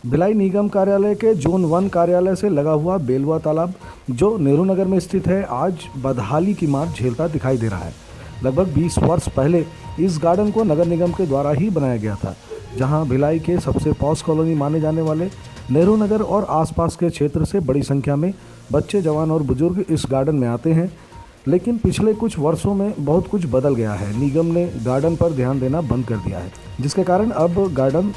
भिलाई निगम कार्यालय के जोन 1 कार्यालय से लगा हुआ बेलवा तालाब जो नेहरू नगर में स्थित है, आज बदहाली की मार झेलता दिखाई दे रहा है। लगभग 20 वर्ष पहले इस गार्डन को नगर निगम के द्वारा ही बनाया गया था, जहां भिलाई के सबसे पॉश कॉलोनी माने जाने वाले नेहरू नगर और आसपास के क्षेत्र से बड़ी संख्या में बच्चे, जवान और बुजुर्ग इस गार्डन में आते हैं। लेकिन पिछले कुछ वर्षों में बहुत कुछ बदल गया है। निगम ने गार्डन पर ध्यान देना बंद कर दिया है, जिसके कारण अब गार्डन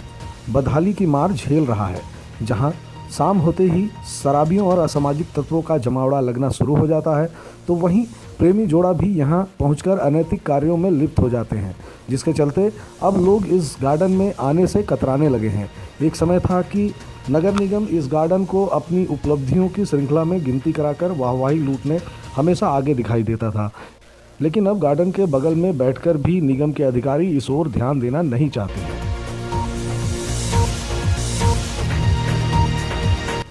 बदहाली की मार झेल रहा है। जहां शाम होते ही शराबियों और असामाजिक तत्वों का जमावड़ा लगना शुरू हो जाता है, तो वहीं प्रेमी जोड़ा भी यहां पहुंचकर अनैतिक कार्यों में लिप्त हो जाते हैं, जिसके चलते अब लोग इस गार्डन में आने से कतराने लगे हैं। एक समय था कि नगर निगम इस गार्डन को अपनी उपलब्धियों की श्रृंखला में गिनती कराकर वाहवाही लूटने हमेशा आगे दिखाई देता था, लेकिन अब गार्डन के बगल में बैठकर भी निगम के अधिकारी इस ओर ध्यान देना नहीं चाहते हैं।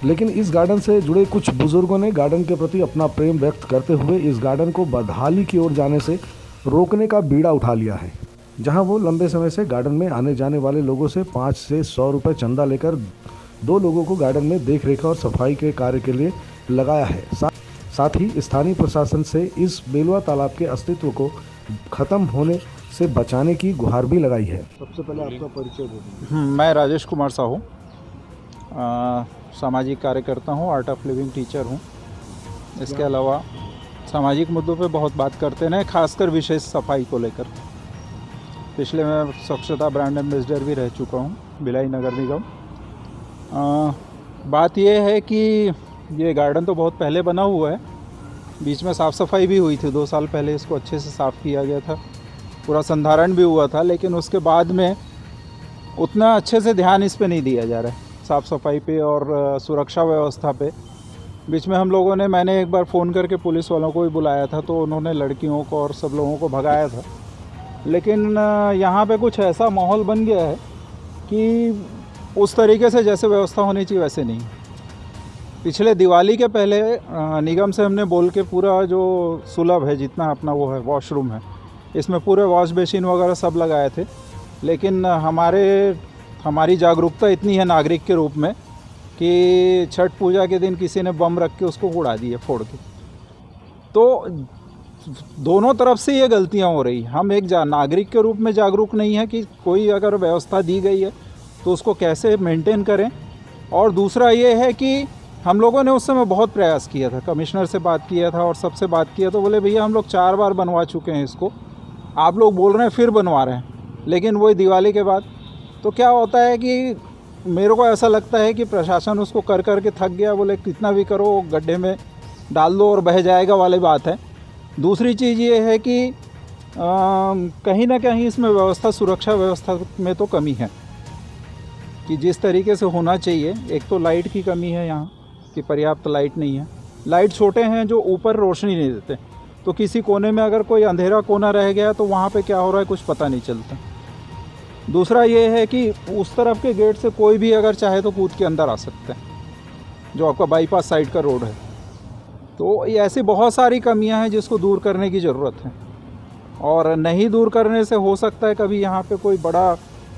लेकिन इस गार्डन से जुड़े कुछ बुजुर्गों ने गार्डन के प्रति अपना प्रेम व्यक्त करते हुए इस गार्डन को बदहाली की ओर जाने से रोकने का बीड़ा उठा लिया है। जहां वो लंबे समय से गार्डन में आने जाने वाले लोगों से 5 से 100 रुपये चंदा लेकर 2 लोगों को गार्डन में देखरेख और सफाई के कार्य के लिए लगाया है। साथ ही स्थानीय प्रशासन से इस बेलवा तालाब के अस्तित्व को खत्म होने से बचाने की गुहार भी लगाई है। सबसे पहले आपका परिचय दे दीजिए। मैं राजेश कुमार साहू, सामाजिक कार्यकर्ता हूँ, आर्ट ऑफ लिविंग टीचर हूँ। इसके अलावा सामाजिक मुद्दों पे बहुत बात करते हैं, खासकर विशेष सफाई को लेकर। पिछले मैं स्वच्छता ब्रांड एम्बेसडर भी रह चुका हूँ भिलाई नगर निगम। बात यह है कि ये गार्डन तो बहुत पहले बना हुआ है, बीच में साफ़ सफाई भी हुई थी। 2 साल पहले इसको अच्छे से साफ़ किया गया था, पूरा संधारण भी हुआ था, लेकिन उसके बाद में उतना अच्छे से ध्यान इस पे नहीं दिया जा रहा है, साफ़ सफाई पे और सुरक्षा व्यवस्था पे। बीच में हम लोगों ने, मैंने एक बार फ़ोन करके पुलिस वालों को भी बुलाया था, तो उन्होंने लड़कियों को और सब लोगों को भगाया था। लेकिन यहाँ पे कुछ ऐसा माहौल बन गया है कि उस तरीके से जैसे व्यवस्था होनी चाहिए वैसे नहीं। पिछले दिवाली के पहले निगम से हमने बोल के पूरा जो सुलभ है, जितना अपना वो है वॉशरूम है, इसमें पूरे वॉश बेसिन वगैरह सब लगाए थे। लेकिन हमारी जागरूकता इतनी है नागरिक के रूप में कि छठ पूजा के दिन किसी ने बम रख के उसको उड़ा दिए फोड़ के। तो दोनों तरफ से ये गलतियां हो रही। हम एक नागरिक के रूप में जागरूक नहीं है कि कोई अगर व्यवस्था दी गई है तो उसको कैसे मेंटेन करें। और दूसरा ये है कि हम लोगों ने उस समय बहुत प्रयास किया था, कमिश्नर से बात किया था और सबसे बात किया, तो बोले भैया हम लोग 4 बार बनवा चुके हैं इसको, आप लोग बोल रहे हैं फिर बनवा रहे हैं। लेकिन वही दिवाली के बाद तो क्या होता है कि मेरे को ऐसा लगता है कि प्रशासन उसको कर कर के थक गया, बोले कितना भी करो गड्ढे में डाल दो और बह जाएगा वाली बात है। दूसरी चीज़ ये है कि कहीं ना कहीं इसमें व्यवस्था, सुरक्षा व्यवस्था में तो कमी है कि जिस तरीके से होना चाहिए। एक तो लाइट की कमी है यहाँ कि पर्याप्त लाइट नहीं है, लाइट छोटे हैं जो ऊपर रोशनी नहीं देते, तो किसी कोने में अगर कोई अंधेरा कोना रह गया तो वहाँ पे क्या हो रहा है कुछ पता नहीं चलता। दूसरा ये है कि उस तरफ के गेट से कोई भी अगर चाहे तो कूद के अंदर आ सकता है, जो आपका बाईपास साइड का रोड है। तो ये ऐसी बहुत सारी कमियां हैं जिसको दूर करने की ज़रूरत है, और नहीं दूर करने से हो सकता है कभी यहाँ पे कोई बड़ा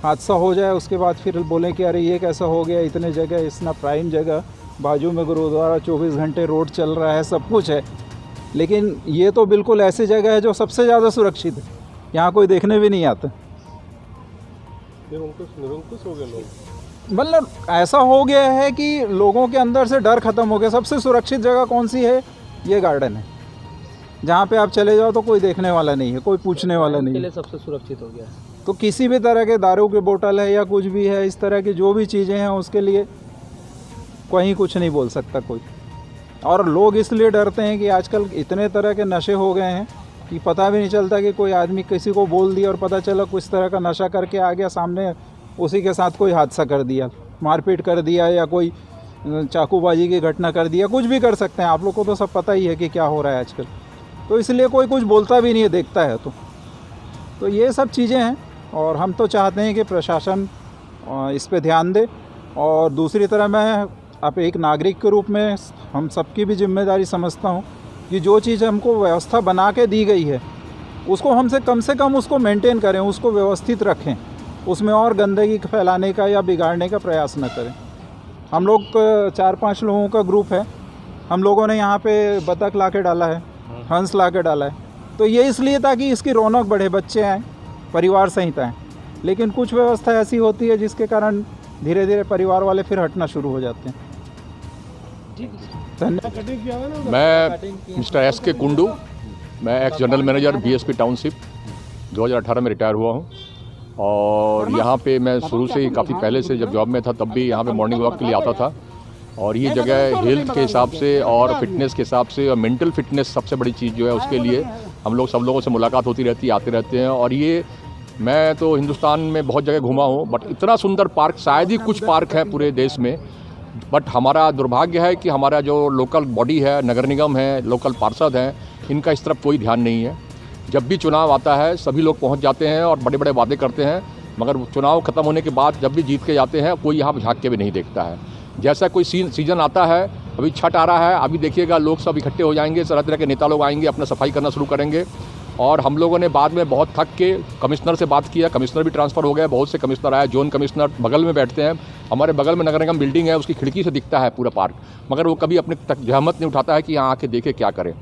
हादसा हो जाए, उसके बाद फिर बोलें कि अरे ये कैसा हो गया, इतने जगह, इतना प्राइम जगह, बाजू में गुरुद्वारा, 24 घंटे रोड चल रहा है, सब कुछ है। लेकिन ये तो बिल्कुल ऐसी जगह है जो सबसे ज़्यादा सुरक्षित है, यहाँ कोई देखने भी नहीं आता। निरंकुश हो गए लोग, मतलब ऐसा हो गया है कि लोगों के अंदर से डर ख़त्म हो गया। सबसे सुरक्षित जगह कौन सी है? ये गार्डन है, जहाँ पे आप चले जाओ तो कोई देखने वाला नहीं है, कोई पूछने वाला नहीं है। सबसे सुरक्षित हो गया है। तो किसी भी तरह के दारू की बोतल है या कुछ भी है, इस तरह की जो भी चीज़ें हैं, उसके लिए कहीं कुछ नहीं बोल सकता कोई। और लोग इसलिए डरते हैं कि आजकल इतने तरह के नशे हो गए हैं कि पता भी नहीं चलता कि कोई आदमी किसी को बोल दिया और पता चला कुछ तरह का नशा करके आ गया सामने, उसी के साथ कोई हादसा कर दिया, मारपीट कर दिया, या कोई चाकूबाजी की घटना कर दिया, कुछ भी कर सकते हैं। आप लोग को तो सब पता ही है कि क्या हो रहा है आजकल, तो इसलिए कोई कुछ बोलता भी नहीं है, देखता है। तो ये सब चीज़ें हैं, और हम तो चाहते हैं कि प्रशासन इस पे ध्यान दे। और दूसरी तरह मैं अब एक नागरिक के रूप में हम सबकी भी जिम्मेदारी समझता हूँ कि जो चीज़ हमको व्यवस्था बना के दी गई है उसको हमसे कम से कम उसको मेंटेन करें, उसको व्यवस्थित रखें, उसमें और गंदगी फैलाने का या बिगाड़ने का प्रयास न करें। हम लोग 4-5 लोगों का ग्रुप है। हम लोगों ने यहाँ पे बतख ला के डाला है, हंस ला के डाला है। तो ये इसलिए ताकि इसकी रौनक बढ़े, बच्चे आएँ, परिवार सहित आएँ। लेकिन कुछ व्यवस्था ऐसी होती है जिसके कारण धीरे धीरे परिवार वाले फिर हटना शुरू हो जाते हैं। धन्यवाद। मैं मिस्टर एस के कुंडू, मैं x general manager BSP township 2018 में रिटायर हुआ हूँ। और यहाँ पे मैं शुरू से ही काफ़ी पहले से जब जॉब में था तब भी यहाँ पे मॉर्निंग वॉक के लिए आता था। और ये जगह हेल्थ के हिसाब से और फिटनेस के हिसाब से और मेंटल फिटनेस सबसे बड़ी चीज़ जो है उसके लिए हम लोग सब लोगों से मुलाकात होती रहती है, आते रहते हैं। और ये मैं तो हिंदुस्तान में बहुत जगह घूमा हूँ, बट इतना सुंदर पार्क शायद ही कुछ पार्क हैं पूरे देश में। बट हमारा दुर्भाग्य है कि हमारा जो लोकल बॉडी है, नगर निगम है, लोकल पार्षद हैं, इनका इस तरफ कोई ध्यान नहीं है। जब भी चुनाव आता है सभी लोग पहुंच जाते हैं और बड़े बड़े वादे करते हैं, मगर चुनाव ख़त्म होने के बाद जब भी जीत के जाते हैं कोई यहाँ पर झाँक के भी नहीं देखता है। जैसा कोई सीज़न आता है, अभी छठ आ रहा है, अभी देखिएगा लोग सब इकट्ठे हो जाएंगे, तरह तरह के नेता लोग आएंगे, अपना सफाई करना शुरू करेंगे। और हम लोगों ने बाद में बहुत थक के कमिश्नर से बात किया, कमिश्नर भी ट्रांसफ़र हो गया, बहुत से कमिश्नर आए, जोन कमिश्नर बगल में बैठते हैं। हमारे बगल में नगर निगम बिल्डिंग है, उसकी खिड़की से दिखता है पूरा पार्क, मगर वो कभी अपने तक जहमत नहीं उठाता है कि यहाँ आके देखे क्या करें।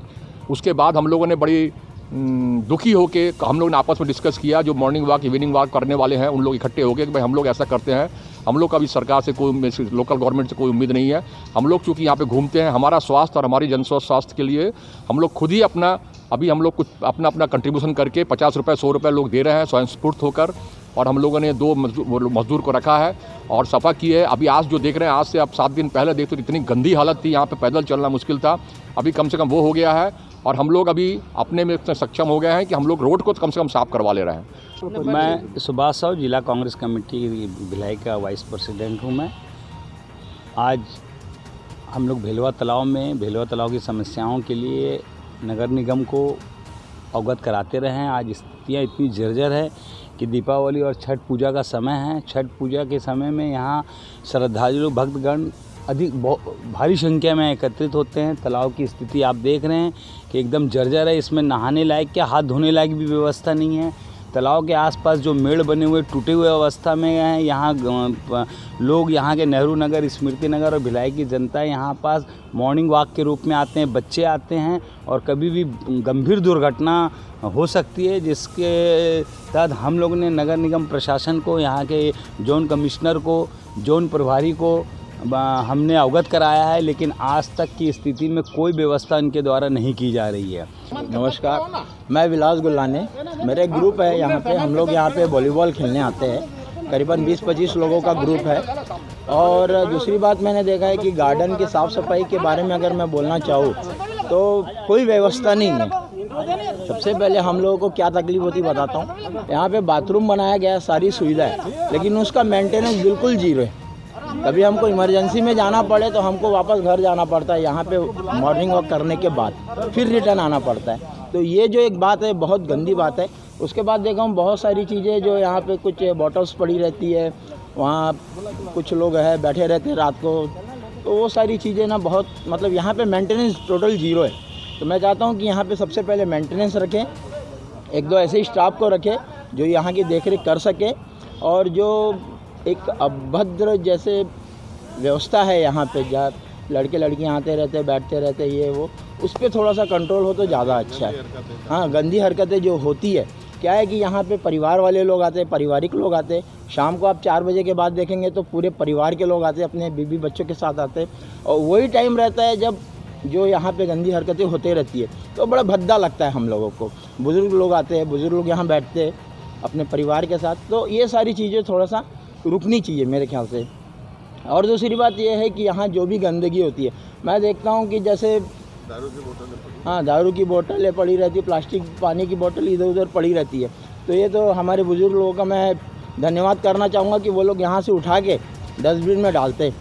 उसके बाद हम लोगों ने बड़ी दुखी होके हम लोग ने आपस में डिस्कस किया, जो मॉर्निंग वॉक इवनिंग वॉक करने वाले हैं उन लोग इकट्ठे हो गए कि भाई हम लोग ऐसा करते हैं, हम लोग का भी सरकार से कोई, लोकल गवर्नमेंट से कोई उम्मीद नहीं है। हम लोग चूँकि यहाँ पे घूमते हैं, हमारा स्वास्थ्य और हमारी जन स्वास्थ्य के लिए हम लोग खुद ही अभी हम लोग कुछ अपना कंट्रीब्यूशन करके 50 रुपये 100 रुपये लोग दे रहे हैं स्वयंस्फूर्त होकर। और हम लोगों ने 2 मजदूर को रखा है और सफा की है। अभी आज जो देख रहे हैं, आज से आप 7 दिन पहले देखते तो इतनी गंदी हालत थी, यहाँ पे पैदल चलना मुश्किल था। अभी कम से कम वो हो गया है और हम लोग अभी अपने में इतने सक्षम हो गए हैं कि हम लोग रोड को कम से कम साफ करवा ले रहे हैं। मैं सुभाष साहू, जिला कांग्रेस कमेटी भिलाई का वाइस प्रेसिडेंट हूँ। मैं आज हम लोग भेलवा तालाब की समस्याओं के लिए नगर निगम को अवगत कराते रहे हैं। आज स्थितियाँ इतनी जर्जर है कि दीपावली और छठ पूजा का समय है। छठ पूजा के समय में यहाँ श्रद्धालु भक्तगण भारी संख्या में एकत्रित होते हैं। तालाब की स्थिति आप देख रहे हैं कि एकदम जर्जर है, इसमें नहाने लायक क्या हाथ धोने लायक भी व्यवस्था नहीं है। तालाब के आसपास जो मेड़ बने हुए टूटे हुए अवस्था में हैं। यहाँ लोग यहाँ के नेहरू नगर, स्मृति नगर और भिलाई की जनता यहाँ पास मॉर्निंग वॉक के रूप में आते हैं, बच्चे आते हैं और कभी भी गंभीर दुर्घटना हो सकती है, जिसके तहत हम लोग ने नगर निगम प्रशासन को, यहाँ के जोन कमिश्नर को, जोन प्रभारी को हमने अवगत कराया है, लेकिन आज तक की स्थिति में कोई व्यवस्था इनके द्वारा नहीं की जा रही है। नमस्कार, मैं विलास गुल्लाने, मेरे ग्रुप है यहाँ पे। हम लोग यहाँ पे वॉलीबॉल खेलने आते हैं, करीबन 20-25 लोगों का ग्रुप है। और दूसरी बात मैंने देखा है कि गार्डन की साफ़ सफाई के बारे में अगर मैं बोलना चाहूँ तो कोई व्यवस्था नहीं है। सबसे पहले हम लोगों को क्या तकलीफ होती बताता हूँ। यहाँ पे बाथरूम बनाया गया है, सारी सुविधा है, लेकिन उसका मेंटेनेंस बिल्कुल जीरो है। कभी हमको इमरजेंसी में जाना पड़े तो हमको वापस घर जाना पड़ता है, यहाँ पे मॉर्निंग वॉक करने के बाद फिर रिटर्न आना पड़ता है। तो ये जो एक बात है, बहुत गंदी बात है। उसके बाद देखा हूँ बहुत सारी चीज़ें जो यहाँ पे कुछ बॉटल्स पड़ी रहती है, वहाँ कुछ लोग है बैठे रहते हैं रात को, तो वो सारी चीज़ें ना बहुत मतलब यहाँ पे मेंटेनेंस टोटल जीरो है। तो मैं चाहता हूँ कि यहाँ पे सबसे पहले मेंटेनेंस रखें, 1-2 ऐसे स्टाफ को रखें जो यहाँ की देखरेख कर सके, और जो एक अभद्र जैसे व्यवस्था है यहाँ पे, जहाँ लड़के लड़कियाँ आते रहते बैठते रहते ये वो, उस पर थोड़ा सा कंट्रोल हो तो ज़्यादा अच्छा है। हाँ, गंदी हरकतें जो होती है, क्या है कि यहाँ पे परिवार वाले लोग आते हैं, पारिवारिक लोग आते हैं। शाम को आप 4 बजे के बाद देखेंगे तो पूरे परिवार के लोग आते हैं, अपने बीवी बच्चों के साथ आते हैं, और वही टाइम रहता है जब जो यहाँ पे गंदी हरकतें होते रहती है, तो बड़ा भद्दा लगता है हम लोगों को। बुज़ुर्ग लोग आते हैं, बुज़ुर्ग लोग यहाँ बैठते हैं अपने परिवार के साथ, तो ये सारी चीज़ें थोड़ा सा रुकनी चाहिए मेरे ख्याल से। और दूसरी बात ये है कि यहाँ जो भी गंदगी होती है, मैं देखता हूँ कि जैसे दारू की बोतलें पड़ी रहती है, प्लास्टिक पानी की बोतल इधर उधर पड़ी रहती है। तो ये तो हमारे बुज़ुर्ग लोगों का मैं धन्यवाद करना चाहूँगा कि वो लोग यहाँ से उठा के डस्टबिन में डालते।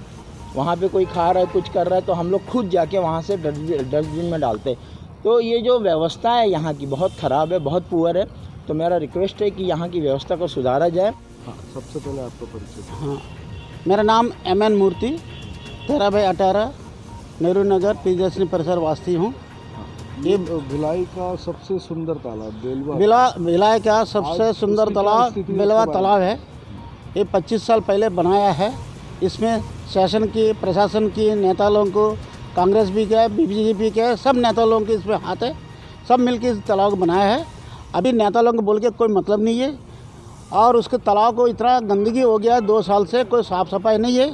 वहाँ पे कोई खा रहा है, कुछ कर रहा है, तो हम लोग खुद जाके वहाँ से डस्टबिन में डालते। तो ये जो व्यवस्था है यहाँ की बहुत ख़राब है, बहुत पुअर है। तो मेरा रिक्वेस्ट है कि यहाँ की व्यवस्था को सुधारा जाए। हाँ, सबसे पहले आपका परिचय। हाँ, मेरा नाम MN मूर्ति, 13/18 नेहरू नगर प्रियदर्शनी परिसर वासी हूँ। ये भिलाई का सबसे सुंदर तालाब भिलाई का सबसे सुंदर तालाब बेलवा तालाब है। ये 25 साल पहले बनाया है। इसमें शासन की, प्रशासन की, नेता लोगों को, कांग्रेस भी का, बीजेपी के, सब नेता लोगों के इसमें हाथ है। सब मिलकर इस तालाब को बनाया है। अभी नेता लोगों को बोल के कोई मतलब नहीं है। और उसके तालाब को इतना गंदगी हो गया 2 साल से, कोई साफ़ सफाई नहीं है।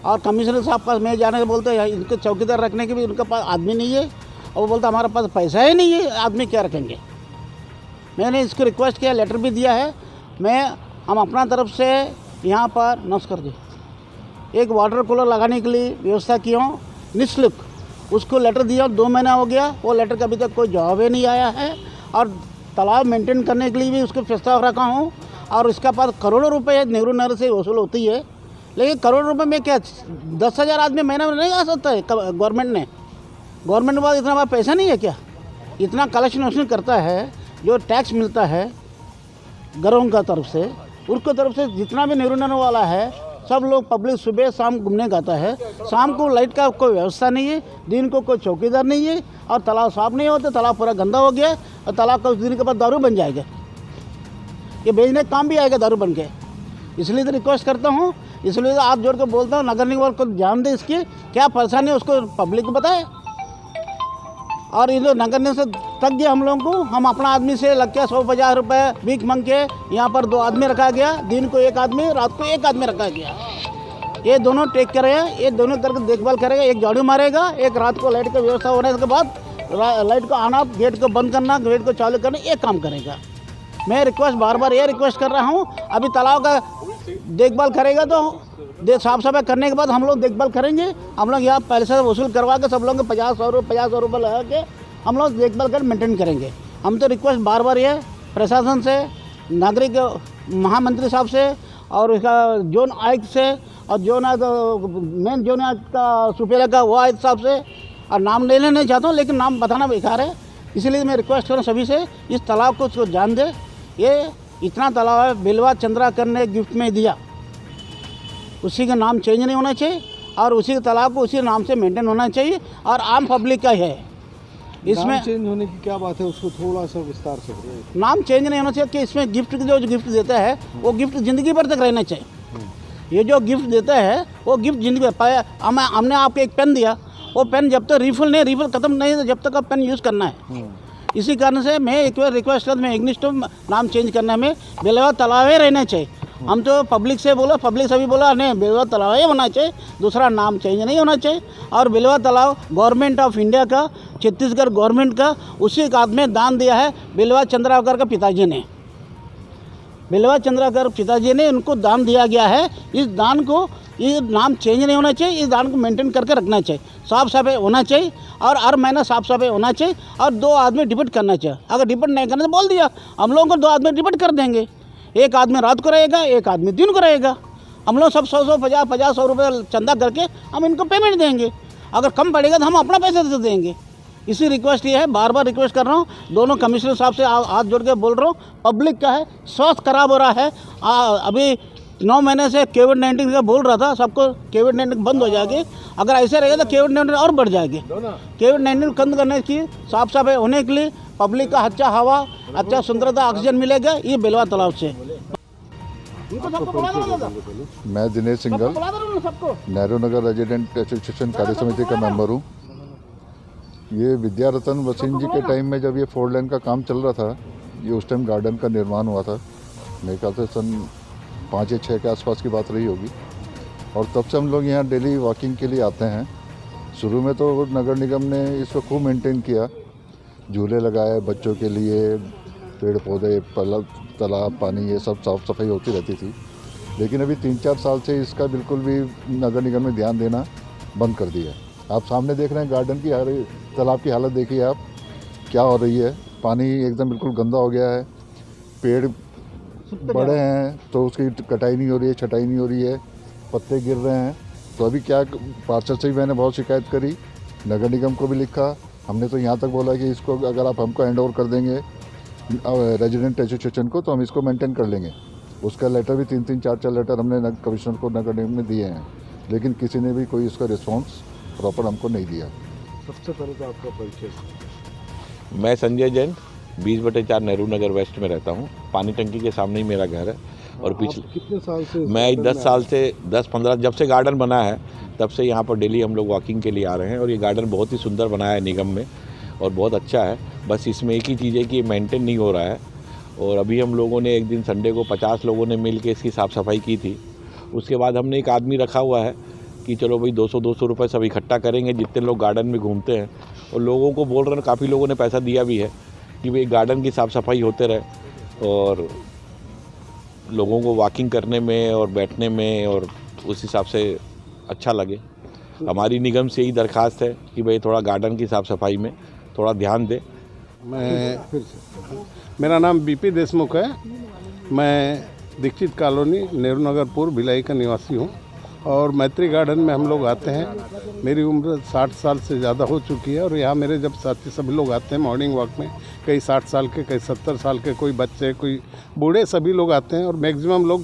और कमिश्नर साहब पास में जाने के बोलते हैं इनके चौकीदार रखने के भी उनके पास आदमी नहीं है। और वो बोलता हमारे पास पैसा ही नहीं है, आदमी क्या रखेंगे। मैंने इसको रिक्वेस्ट किया, लेटर भी दिया है। हम अपना तरफ से यहाँ पर नमस्कार जी, एक वाटर कूलर लगाने के लिए व्यवस्था की हूँ निःशुल्क। उसको लेटर दिया, 2 महीना हो गया, वो लेटर का अभी तक कोई जवाब ही नहीं आया है। और तालाब मेंटेन करने के लिए भी उसको प्रस्ताव रखा हूँ। और इसका पास करोड़ों रुपए नेहरू नगर से वसूल होती है। लेकिन करोड़ों रुपए में क्या 10,000 आदमी महीने में नहीं आ सकता है गवर्नमेंट के पास इतना पैसा नहीं है क्या। इतना कलेक्शन वसूल करता है, जो टैक्स मिलता है घरों का तरफ से, उसके तरफ से जितना भी नेहरू नगर वाला है, सब लोग पब्लिक सुबह शाम घूमने जाता है। शाम को लाइट का कोई व्यवस्था नहीं है, दिन को कोई चौकीदार नहीं है। और तालाब साफ नहीं होता, तालाब पूरा गंदा हो गया। और तालाब का उस दिन के बाद दारू बन जाएगा, ये बेचने का काम भी आएगा दारू बन के। इसलिए तो रिक्वेस्ट करता हूँ, इसलिए तो आप जोड़ के बोलता हूँ नगर निगम को ध्यान दे, इसकी क्या परेशानी है उसको पब्लिक को बताए। और ये जो नगर निगम से तक गया हम लोगों को, हम अपना आदमी से लग के 150 रुपये भीख मांग के यहाँ पर 2 आदमी रखा गया। दिन को 1 आदमी, रात को 1 आदमी रखा गया। ये दोनों टेक करेगा, ये दोनों करके देखभाल करेगा। एक झाड़ू मारेगा, एक रात को लाइट की व्यवस्था होने के बाद लाइट को आना, गेट को बंद करना, गेट को चालू करना, ये काम करेगा। मैं रिक्वेस्ट बार बार ये रिक्वेस्ट कर रहा हूँ। अभी तालाब का देखभाल करेगा तो साफ सफाई करने के बाद हम लोग देखभाल करेंगे। हम लोग यहाँ पैसे वसूल करवा के सब लोगों को 50 रुपये लगा के हम लोग देखभाल कर मेंटेन करेंगे। हम तो रिक्वेस्ट बार बार ये प्रशासन से, नागरिक महामंत्री साहब से, और इसका जोन आयुक्त से, और जोन मेन जोन आयुक्त का सुपेरा का वो आयुक्त साहब से, और नाम ले लेना नहीं चाहता हूँ लेकिन नाम बताना बेकार है। इसलिए मैं रिक्वेस्ट करूँ सभी से, इस तालाब को उसको जान दे। ये इतना तालाब है, बिलवा चंद्राकर ने गिफ्ट में दिया, उसी का नाम चेंज नहीं होना चाहिए। और उसी के तालाब को उसी नाम से मेंटेन होना चाहिए, और आम पब्लिक का है। इसमें चेंज होने की क्या बात है, उसको थोड़ा सा विस्तार से बताइए। नाम चेंज नहीं होना चाहिए कि इसमें गिफ्ट जो गिफ्ट देता है वो गिफ्ट ज़िंदगी भर तक रहना चाहिए। ये जो गिफ्ट देता है वो गिफ्ट ज़िंदगी भर। हमने आपको एक पेन दिया, वो पेन जब तक रिफिल ख़त्म नहीं है जब तक आप पेन यूज़ करना है। इसी कारण से मैं एक बार रिक्वेस्ट करता हूँ, इग्निस्ट नाम चेंज करने में बेलवा तालाब रहना चाहिए। हम तो पब्लिक से बोला, पब्लिक से भी बोला नहीं, बेलवा तालाब ही होना चाहिए, दूसरा नाम चेंज नहीं होना चाहिए। और बेलवा तालाब गवर्नमेंट ऑफ इंडिया का, छत्तीसगढ़ गवर्नमेंट का, उसी का में दान दिया है बिलवा चंद्राकर का पिताजी ने। बिलवा चंद्राकर पिताजी ने उनको दान दिया गया है। इस दान को, ये नाम चेंज नहीं होना चाहिए, इस दान को मेंटेन करके रखना चाहिए। साफ सफाई होना चाहिए, और हर महीना साफ सफाई होना चाहिए। और 2 आदमी डिपेंड करना चाहिए। अगर डिपेंड नहीं करना तो बोल दिया, हम लोगों को 2 आदमी डिपेंड कर देंगे। 1 आदमी रात को रहेगा, 1 आदमी दिन को रहेगा। हम लोग सब 100 रुपये चंदा करके हम इनको पेमेंट देंगे। अगर कम पड़ेगा तो हम अपना पैसा दे देंगे। इसी रिक्वेस्ट ये है, बार बार रिक्वेस्ट कर रहा हूँ, दोनों कमिश्नर साहब से हाथ जोड़ के बोल रहा हूँ। पब्लिक का है, स्वास्थ्य खराब हो रहा है। अभी 9 महीने से कोविड-19 का बोल रहा था, सबको कोविड-19 बंद हो जाएगी। अगर ऐसे रहेगा तो कोविड-19 और बढ़ जाएगी। कोविड-19 बंद करने की, साफ सफाई होने के लिए, पब्लिक का अच्छा हवा, अच्छा सुंदरता, ऑक्सीजन मिलेगा ये बेलवा तालाब से। मैं दिनेश सिंघल, नेहरू नगर रेजिडेंट एसोसिएशन कार्य समिति का मेंबर हूँ। ये विद्या रतन वसीम जी के टाइम में जब ये 4 लेन का काम चल रहा था, ये उस टाइम गार्डन का निर्माण हुआ था। मेरे ख्याल से सन 5 या 6 के आसपास की बात रही होगी। और तब से हम लोग यहाँ डेली वॉकिंग के लिए आते हैं। शुरू में तो नगर निगम ने इसको खूब मेंटेन किया, झूले लगाए बच्चों के लिए, पेड़ पौधे, तालाब, पानी, ये सब साफ़ सफाई होती रहती थी। लेकिन अभी 3-4 साल से इसका बिल्कुल भी नगर निगम ने ध्यान देना बंद कर दिया है। आप सामने देख रहे हैं गार्डन की, तालाब की हालत देखिए आप क्या हो रही है। पानी एकदम बिल्कुल गंदा हो गया है, पेड़ बड़े हैं तो उसकी कटाई नहीं हो रही है, छटाई नहीं हो रही है, पत्ते गिर रहे हैं। तो अभी क्या, पार्षद से भी मैंने बहुत शिकायत करी, नगर निगम को भी लिखा। हमने तो यहाँ तक बोला कि इसको अगर आप हमको हैंड ओवर कर देंगे रेजिडेंट एसोसिएशन को तो हम इसको मेंटेन कर लेंगे। उसका लेटर भी 3-3, 4-4 लेटर हमने कमिश्नर को, नगर निगम में दिए हैं, लेकिन किसी ने भी कोई इसका रिस्पॉन्स प्रॉपर हमको नहीं दिया। सबसे पहले तो आपका परिचय। मैं संजय जैन 20/4 नेहरू नगर वेस्ट में रहता हूँ। पानी टंकी के सामने ही मेरा घर है और पिछले कितने साल से मैं 10 साल से 10-15 जब से गार्डन बना है तब से यहाँ पर डेली हम लोग वॉकिंग के लिए आ रहे हैं और ये गार्डन बहुत ही सुंदर बनाया है निगम में और बहुत अच्छा है। बस इसमें एक ही चीज़ है कि ये मेंटेन नहीं हो रहा है और अभी हम लोगों ने एक दिन संडे को 50 लोगों ने मिल के इसकी साफ़ सफाई की थी। उसके बाद हमने एक आदमी रखा हुआ है कि चलो भाई 200 रुपये सब इकट्ठा करेंगे जितने लोग गार्डन में घूमते हैं और लोगों को बोल रहे हैं, काफ़ी लोगों ने पैसा दिया भी है कि भाई गार्डन की साफ़ सफाई होते रहे और लोगों को वॉकिंग करने में और बैठने में और उस हिसाब से अच्छा लगे। हमारी निगम से यही दरख्वास्त है कि भाई थोड़ा गार्डन की साफ़ सफाई में थोड़ा ध्यान दें। मेरा नाम बीपी देशमुख है। मैं दीक्षित कॉलोनी नेहरू नगर पूर्व भिलाई का निवासी हूँ और मैत्री गार्डन में हम लोग आते हैं। मेरी उम्र 60 साल से ज़्यादा हो चुकी है और यहाँ मेरे जब साथी सभी लोग आते हैं मॉर्निंग वॉक में, कई 60 साल के, कई 70 साल के, कोई बच्चे, कोई बूढ़े, सभी लोग आते हैं और मैक्सिमम लोग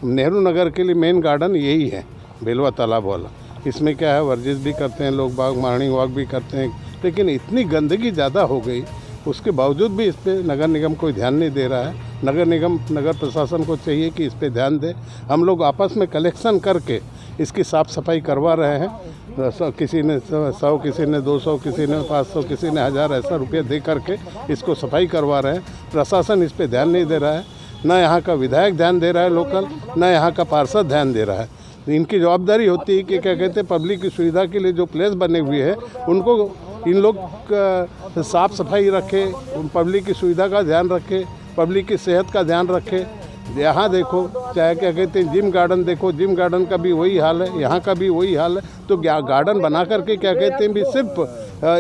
नेहरू नगर के लिए मेन गार्डन यही है, बेलवा तालाब वाला। इसमें क्या है, वर्जिश भी करते हैं लोग बाग, मॉर्निंग वॉक भी करते हैं, लेकिन इतनी गंदगी ज़्यादा हो गई, उसके बावजूद भी इस पर नगर निगम कोई ध्यान नहीं दे रहा है। नगर निगम, नगर प्रशासन को चाहिए कि इस पर ध्यान दे। हम लोग आपस में कलेक्शन करके इसकी साफ़ सफाई करवा रहे हैं। किसी ने 100, किसी ने 200, किसी ने 500, किसी ने 1000 ऐसा रुपये दे करके इसको सफाई करवा रहे हैं। प्रशासन इस पर ध्यान नहीं दे रहा है, न यहाँ का विधायक ध्यान दे रहा है लोकल, न यहाँ का पार्षद ध्यान दे रहा है। इनकी जवाबदारी होती है कि क्या कहते हैं, पब्लिक की सुविधा के लिए जो प्लेस बने हुए हैं उनको इन लोग साफ़ सफाई रखे, पब्लिक की सुविधा का ध्यान रखे, पब्लिक की सेहत का ध्यान रखे। यहाँ देखो, चाहे क्या कहते हैं जिम गार्डन देखो, जिम गार्डन का भी वही हाल है, यहाँ का भी वही हाल है। तो गार्डन बना करके क्या कहते हैं भी सिर्फ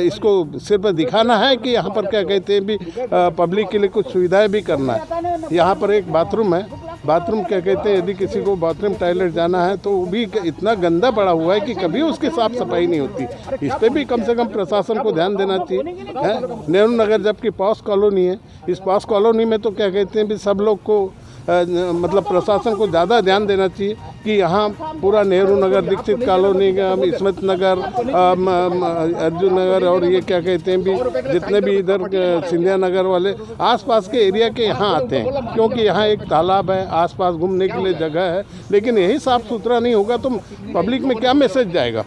इसको सिर्फ दिखाना है कि यहाँ पर क्या कहते हैं भी पब्लिक के लिए कुछ सुविधाएं भी करना है। यहाँ पर एक बाथरूम है, बाथरूम क्या कहते हैं, यदि किसी को बाथरूम टॉयलेट जाना है तो वो भी इतना गंदा पड़ा हुआ है कि कभी उसकी साफ़ सफाई नहीं होती। इस पर भी कम से कम प्रशासन को ध्यान देना चाहिए। नेहरू नगर जबकि पॉश कॉलोनी है, इस पॉश कॉलोनी में तो क्या कहते हैं भी सब लोग को मतलब प्रशासन को ज़्यादा ध्यान देना चाहिए कि यहाँ पूरा नेहरू नगर, दीक्षित कॉलोनी, स्मित नगर, अर्जुन नगर और ये क्या कहते हैं भी जितने भी इधर सिंधिया नगर वाले आसपास के एरिया के यहाँ आते हैं, क्योंकि यहाँ एक तालाब है, आसपास घूमने के लिए जगह है। लेकिन यही साफ़ सुथरा नहीं होगा तो पब्लिक में क्या मैसेज जाएगा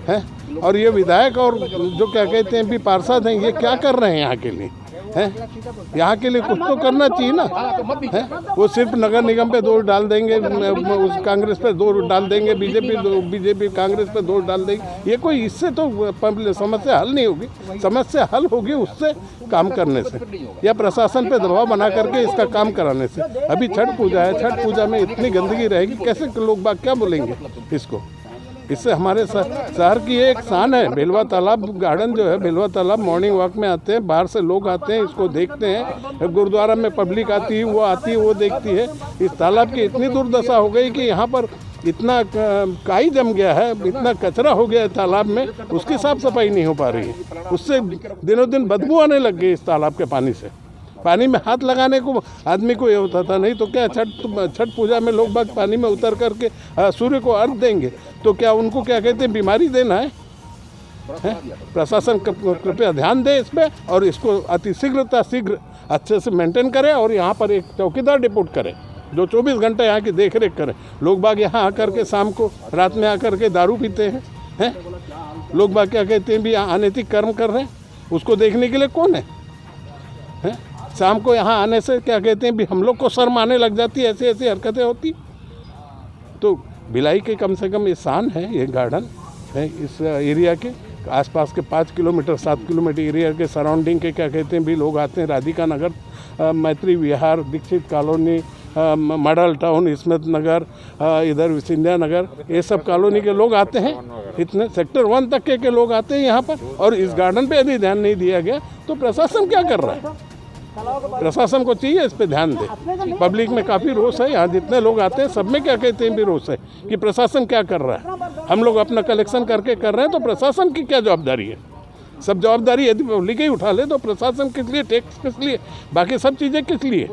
है। और ये विधायक और जो क्या कहते हैं भी पार्षद हैं, ये क्या कर रहे हैं यहाँ के लिए हैं? यहाँ के लिए कुछ तो करना चाहिए ना है? वो सिर्फ नगर निगम पे दोष डाल देंगे, उस कांग्रेस पे दोष डाल देंगे, बीजेपी कांग्रेस पे दोष डाल देंगे। ये कोई, इससे तो समस्या हल नहीं होगी। समस्या हल होगी उससे काम करने से या प्रशासन पे दबाव बना करके इसका काम कराने से। अभी छठ पूजा है, छठ पूजा में इतनी गंदगी रहेगी, कैसे लोग बाग क्या बोलेंगे इसको? इससे हमारे शहर की एक शान है। बेलवा तालाब गार्डन जो है, बेलवा तालाब मॉर्निंग वॉक में आते हैं, बाहर से लोग आते हैं, इसको देखते हैं। गुरुद्वारा में पब्लिक आती है, वो देखती है। इस तालाब की इतनी दुर्दशा हो गई कि यहाँ पर इतना काई जम गया है, इतना कचरा हो गया है तालाब में, उसकी साफ़ सफाई नहीं हो पा रही है। उससे दिनों दिन बदबू आने लग गई इस तालाब के पानी से। पानी में हाथ लगाने को आदमी को ये होता था, नहीं तो क्या छठ पूजा में लोग बाग पानी में उतर करके सूर्य को अर्घ देंगे, तो क्या उनको क्या कहते हैं बीमारी देना है? प्रशासन कृपया ध्यान दे इस पर और इसको शीघ्र अच्छे से मेंटेन करे और यहाँ पर एक चौकीदार डिप्यूट करे जो 24 घंटे यहाँ की देख रेख करे। लोग बाग यहाँ आकर के शाम को, रात में आकर के दारू पीते हैं। लोग बाग क्या कहते हैं भी अनैतिक कर्म कर रहे हैं, उसको देखने के लिए कौन है? शाम को यहाँ आने से क्या कहते हैं भी हम लोग को शर्म आने लग जाती है, ऐसी हरकतें होती। तो भिलाई के कम से कम ये शान है, ये गार्डन है। इस एरिया के आसपास के 5 किलोमीटर 7 किलोमीटर एरिया के सराउंडिंग के क्या कहते हैं भी लोग आते हैं। Radhika Nagar, Maitri Vihar, Dikshit colony, Model Town, Smit Nagar, इधर सिंधिया नगर, ये सब कॉलोनी के लोग आते हैं। इतने सेक्टर 1 तक के लोग आते हैं यहाँ पर। और इस गार्डन पे यदि ध्यान नहीं दिया गया तो प्रशासन क्या कर रहा है? प्रशासन को चाहिए इस पे ध्यान दे। पब्लिक में काफ़ी रोष है, यहाँ जितने लोग आते हैं सब में क्या कहते हैं भी रोष है कि प्रशासन क्या कर रहा है। हम लोग अपना कलेक्शन करके कर रहे हैं तो प्रशासन की क्या जवाबदारी है? सब जवाबदारी यदि पब्लिक ही उठा ले तो प्रशासन किस लिए, टैक्स किस लिए, बाकी सब चीज़ें किस लिए?